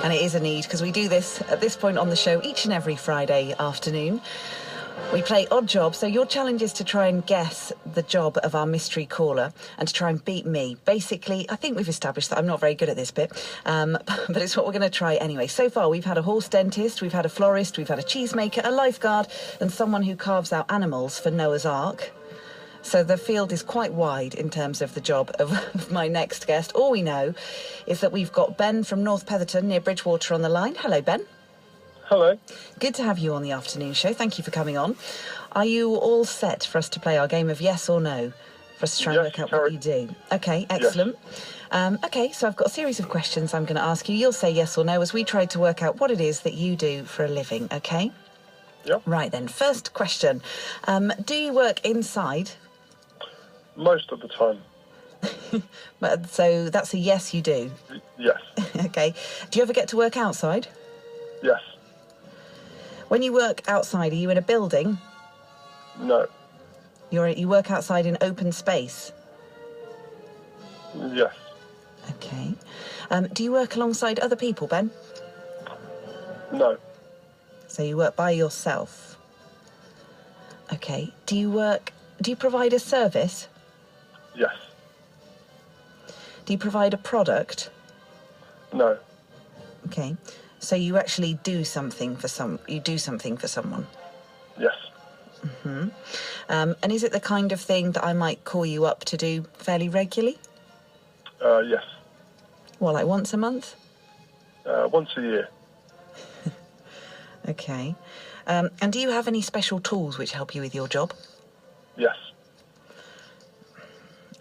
And it is a need, because we do this at this point on the show each and every Friday afternoon. We play Odd Job, so your challenge is to try and guess the job of our mystery caller and to try and beat me. Basically, I think we've established that I'm not very good at this bit, but it's what we're going to try anyway. So far, we've had a horse dentist, we've had a florist, we've had a cheesemaker, a lifeguard, and someone who carves out animals for Noah's Ark. So the field is quite wide in terms of the job of my next guest. All we know is that we've got Ben from North Petherton near Bridgewater on the line. Hello, Ben. Hello. Good to have you on the afternoon show. Thank you for coming on. Are you all set for us to play our game of yes or no? For us to try and work out what you do? OK, excellent. Yes. OK, so I've got a series of questions I'm going to ask you. You'll say yes or no as we try to work out what it is that you do for a living, OK? Yep. Right then, first question. Do you work inside? Most of the time. So that's a yes, you do? Yes. OK. Do you ever get to work outside? Yes. When you work outside, are you in a building? No. You work outside in open space? Yes. OK. Do you work alongside other people, Ben? No. So you work by yourself? OK. Do you provide a service? Yes. Do you provide a product? No. OK. So you actually do something for someone? Yes. Mm-hmm. And is it the kind of thing that I might call you up to do fairly regularly? Yes. Well, like once a month? Once a year. OK. And do you have any special tools which help you with your job? Yes.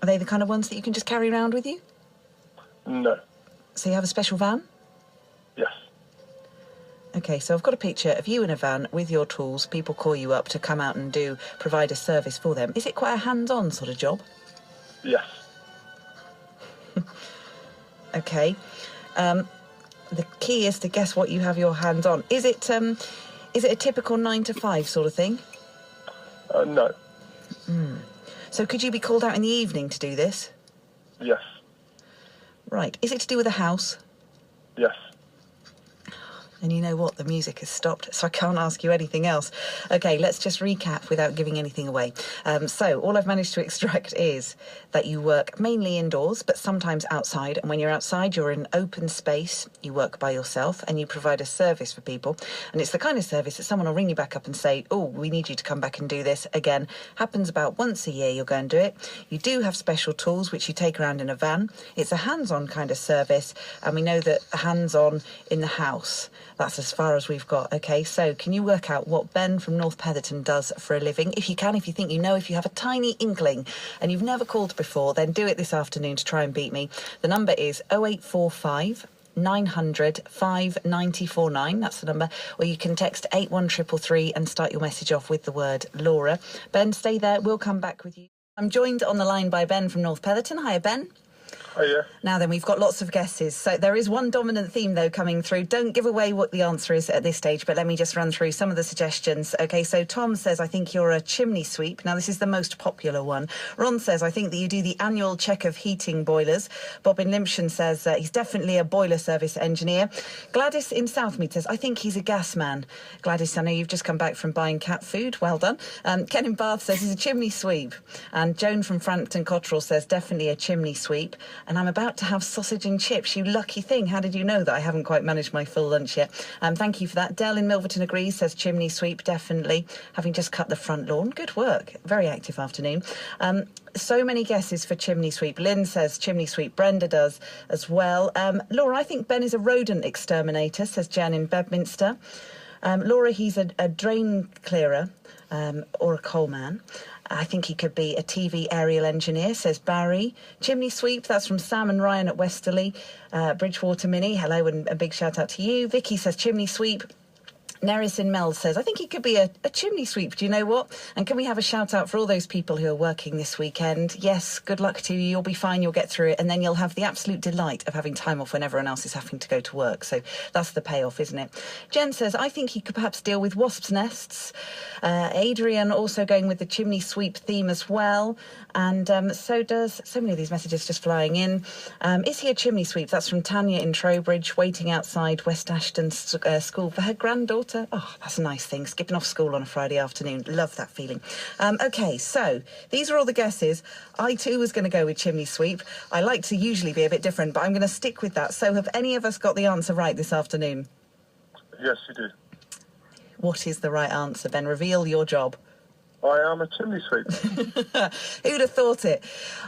Are they the kind of ones that you can just carry around with you? No. So you have a special van? Yes. OK, so I've got a picture of you in a van with your tools. People call you up to come out and provide a service for them. Is it quite a hands-on sort of job? Yes. OK. The key is to guess what you have your hands on. Is it a typical 9 to 5 sort of thing? No. So could you be called out in the evening to do this? Yes. Right. Is it to do with a house? Yes. And you know what? The music has stopped, so I can't ask you anything else. OK, let's just recap without giving anything away. So all I've managed to extract is that you work mainly indoors, but sometimes outside. And when you're outside, you're in open space. You work by yourself and you provide a service for people. And it's the kind of service that someone will ring you back up and say, oh, we need you to come back and do this again. Happens about once a year, you'll go and do it. You do have special tools, which you take around in a van. It's a hands-on kind of service. And we know that hands-on in the house, that's as far as we've got. OK, so can you work out what Ben from North Petherton does for a living? If you can, if you think you know, if you have a tiny inkling and you've never called before, then do it this afternoon to try and beat me. The number is 0845 900 5949. That's the number. Or you can text 81333 and start your message off with the word Laura. Ben, stay there. We'll come back with you. I'm joined on the line by Ben from North Petherton. Hiya, Ben. Oh, yeah. Now then, we've got lots of guesses. So there is one dominant theme, though, coming through. Don't give away what the answer is at this stage, but let me just run through some of the suggestions. OK, so Tom says, I think you're a chimney sweep. Now, this is the most popular one. Ron says, I think that you do the annual check of heating boilers. Bob in Limpshan says he's definitely a boiler service engineer. Gladys in Southmead says, I think he's a gas man. Gladys, I know you've just come back from buying cat food. Well done. Ken in Bath says he's a chimney sweep. And Joan from Frampton Cotterell says, definitely a chimney sweep. And I'm about to have sausage and chips. You lucky thing. How did you know that I haven't quite managed my full lunch yet? Thank you for that. Dell in Milverton agrees, says chimney sweep, definitely. Having just cut the front lawn. Good work. Very active afternoon. So many guesses for chimney sweep. Lynn says chimney sweep. Brenda does as well. Laura, I think Ben is a rodent exterminator, says Jan in Bedminster. Laura, he's a drain clearer or a coal man. I think he could be a TV aerial engineer, says Barry. Chimney sweep, that's from Sam and Ryan at Westerly. Bridgewater Mini, hello and a big shout out to you. Vicky says chimney sweep. Neris in Mel says, I think he could be a chimney sweep. Do you know what? And can we have a shout out for all those people who are working this weekend? Yes, good luck to you. You'll be fine. You'll get through it. And then you'll have the absolute delight of having time off when everyone else is having to go to work. So that's the payoff, isn't it? Jen says, I think he could perhaps deal with wasps' nests. Adrian also going with the chimney sweep theme as well. And so many of these messages just flying in. Is he a chimney sweep? That's from Tanya in Trowbridge, waiting outside West Ashton School for her granddaughter. Oh, that's a nice thing. Skipping off school on a Friday afternoon. Love that feeling. OK, so these are all the guesses. I too was going to go with chimney sweep. I like to usually be a bit different, but I'm going to stick with that. So have any of us got the answer right this afternoon? Yes, you do. What is the right answer, Ben? Reveal your job. I am a chimney sweep. Who'd have thought it?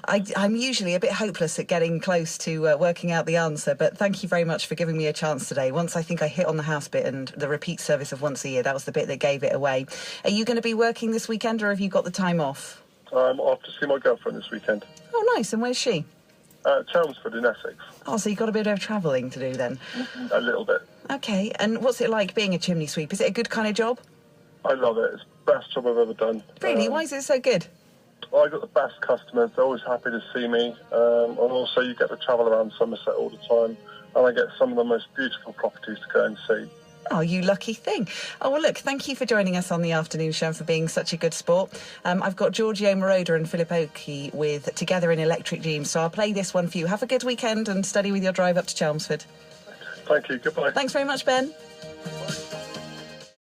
I'm usually a bit hopeless at getting close to working out the answer, but thank you very much for giving me a chance today. Once I think I hit on the house bit and the repeat service of once a year, that was the bit that gave it away. Are you going to be working this weekend, or have you got the time off? I'm off to see my girlfriend this weekend. Oh, nice. And where's she? Chelmsford in Essex. Oh, so you've got a bit of travelling to do then? A little bit. OK, and what's it like being a chimney sweep? Is it a good kind of job? I love it. It's the best job I've ever done. Really? Why is it so good? I got the best customers. They're always happy to see me. And also you get to travel around Somerset all the time. And I get some of the most beautiful properties to go and see. Oh, you lucky thing. Oh, well, look, thank you for joining us on the afternoon show and for being such a good sport. I've got Giorgio Moroder and Philip Oakey with Together in Electric Dreams, so I'll play this one for you. Have a good weekend and study with your drive up to Chelmsford. Thank you. Goodbye. Thanks very much, Ben. Bye.